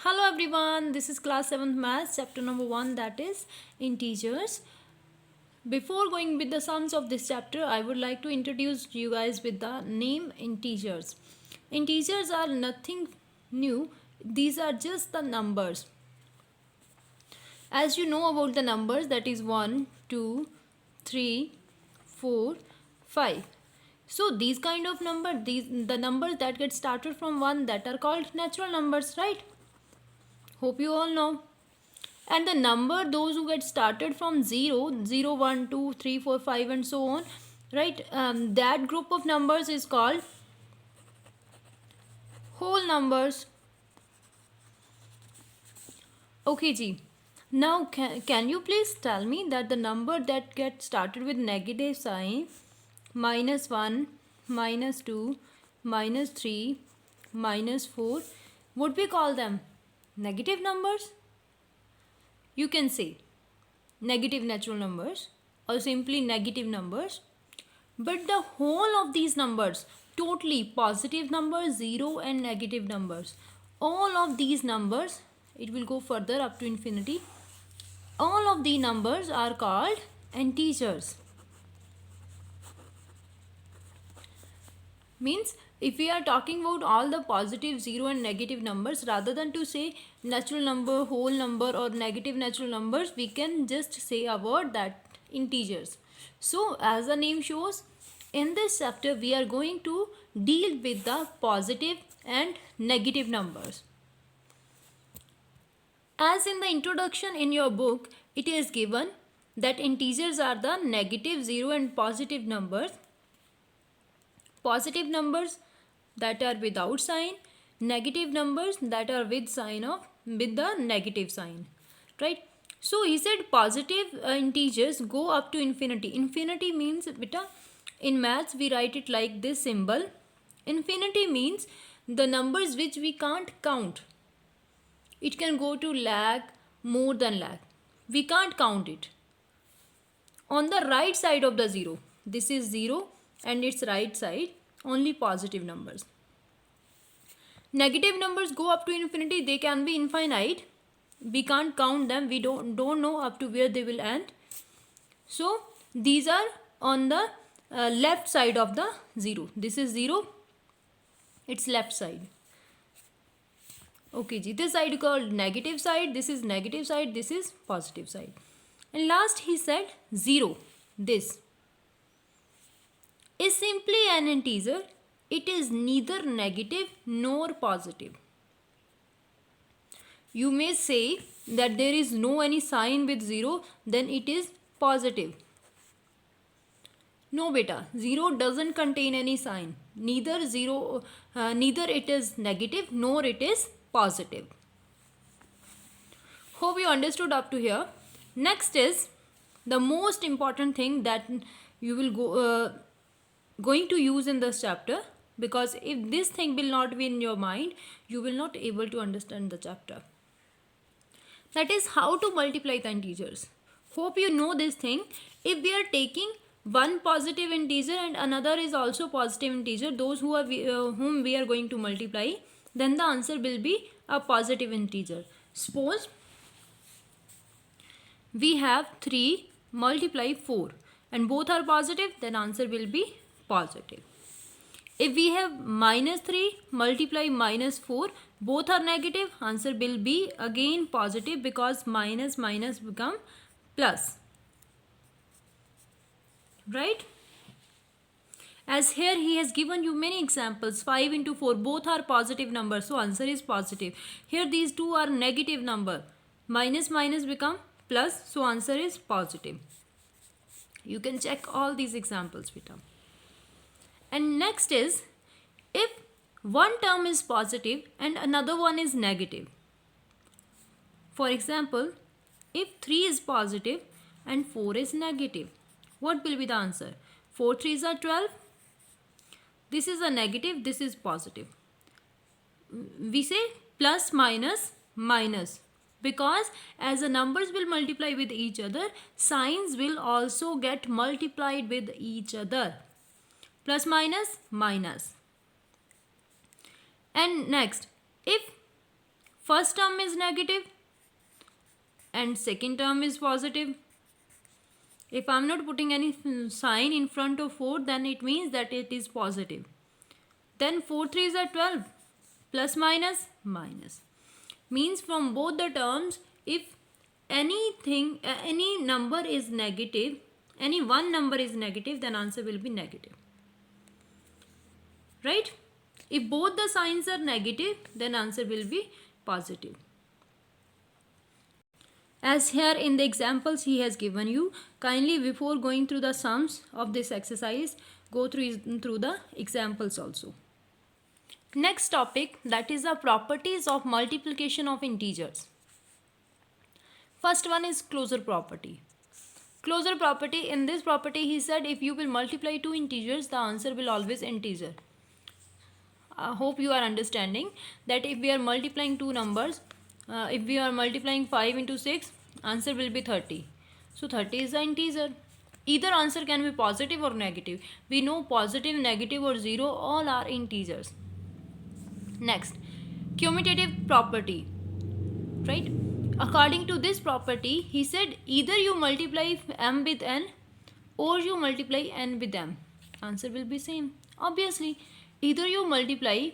Hello everyone, this is class 7th maths chapter number 1, that is integers. Before going with the sums of this chapter, I would like to introduce you guys with the name integers. Integers are nothing new, these are just the numbers. As you know about the numbers, that is 1, 2, 3, 4, 5. So these kind of the numbers that get started from 1, that are called natural numbers, right? Hope you all know. And the number, those who get started from 0, 0, 1, 2, 3, 4, 5 and so on, right, that group of numbers is called whole numbers. Okay ji. Now can you please tell me that the number that gets started with negative sign, -1, -2, -3, -4, would we call them negative numbers? You can say negative natural numbers or simply negative numbers. But the whole of these numbers, totally positive numbers, 0 and negative numbers, all of these numbers, it will go further up to infinity. All of the numbers are called integers. Means if we are talking about all the positive, 0 and negative numbers, rather than to say natural number, whole number or negative natural numbers, we can just say a word that integers. So as the name shows, in this chapter we are going to deal with the positive and negative numbers. As in the introduction in your book, it is given that integers are the negative, 0 and positive numbers. Positive numbers that are without sign, negative numbers that are with the negative sign, right? So he said positive integers go up to infinity. Infinity means, beta, in maths we write it like this symbol. Infinity means the numbers which we can't count. It can go to lakh, more than lakh. We can't count it. On the right side of the 0, this is 0 and its right side, only positive numbers. Negative numbers go up to infinity, they can be infinite. We can't count them, we don't know up to where they will end. So these are on the left side of the 0. This is 0, its left side. Okay ji, this side called negative side, this is negative side, this is positive side. And last he said 0, this is simply an integer. It is neither negative nor positive. You may say that there is no any sign with 0, then it is positive. No beta, 0 doesn't contain any sign. Neither it is negative nor it is positive. Hope you understood up to here. Next is the most important thing that you will going to use in this chapter, because if this thing will not be in your mind, you will not able to understand the chapter. That is how to multiply the integers. Hope you know this thing. If we are taking one positive integer and another is also positive integer, those whom we are going to multiply, then the answer will be a positive integer. Suppose we have 3 multiply 4 and both are positive, then answer will be positive. If we have -3 multiply -4, both are negative, answer will be again positive, because minus minus become plus. Right? As here he has given you many examples. 5 into 4, both are positive numbers, so answer is positive. Here these two are negative number. Minus minus become plus, so answer is positive. You can check all these examples, beta. And next is, if one term is positive and another one is negative. For example, if 3 is positive and 4 is negative, what will be the answer? 4 3s are 12. This is a negative, this is positive. We say plus minus minus, because as the numbers will multiply with each other, signs will also get multiplied with each other. Plus minus minus. And next, if first term is negative and second term is positive. If I'm not putting any sign in front of 4, then it means that it is positive. Then 4 3s are 12, plus minus minus. Means from both the terms, if any number is negative, any one number is negative, then answer will be negative. Right? If both the signs are negative, then answer will be positive. As here in the examples he has given you, kindly before going through the sums of this exercise, go through the examples also. Next topic, that is the properties of multiplication of integers. First one is closure property. Closure property, in this property he said if you will multiply two integers, the answer will always integer. I hope you are understanding that if we are multiplying two numbers, if we are multiplying 5 into 6, answer will be 30. So 30 is the integer. Either answer can be positive or negative. We know positive, negative or 0 all are integers. Next, commutative property. Right? According to this property, he said either you multiply m with n or you multiply n with m. Answer will be same. Obviously, either you multiply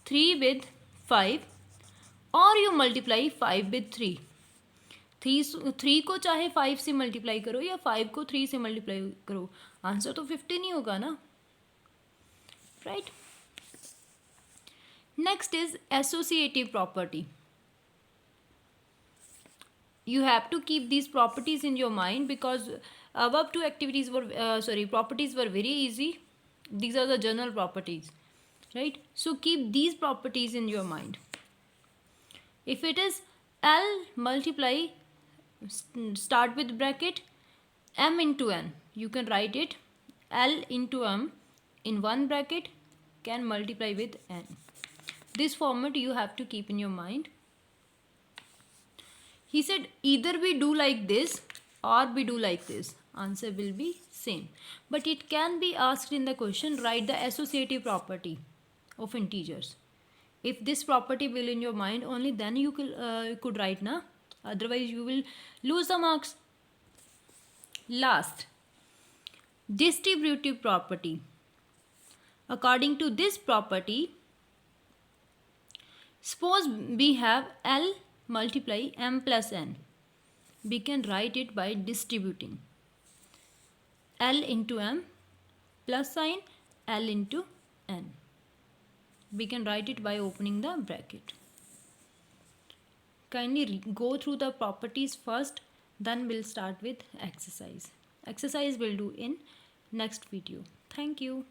3 with 5 or you multiply 5 with 3. 3 को चाहे 5 से multiply करो या 5 को 3 से multiply करो, answer तो 15 ही होगा ना. Right. Next is associative property. You have to keep these properties in your mind because above two activities were properties were very easy. These are the general properties, right? So keep these properties in your mind. If it is L multiply, start with bracket m into n, you can write it L into m in one bracket can multiply with n. This format you have to keep in your mind. He said either we do like this or we do like this. Answer will be same. But it can be asked in the question, write the associative property of integers. If this property will in your mind, only then you could write na. Otherwise you will lose the marks. Last, distributive property. According to this property, suppose we have L multiply m plus n. We can write it by distributing L into m plus sign L into n. We can write it by opening the bracket. Kindly go through the properties first, then we'll start with exercise. Exercise we'll do in next video. Thank you.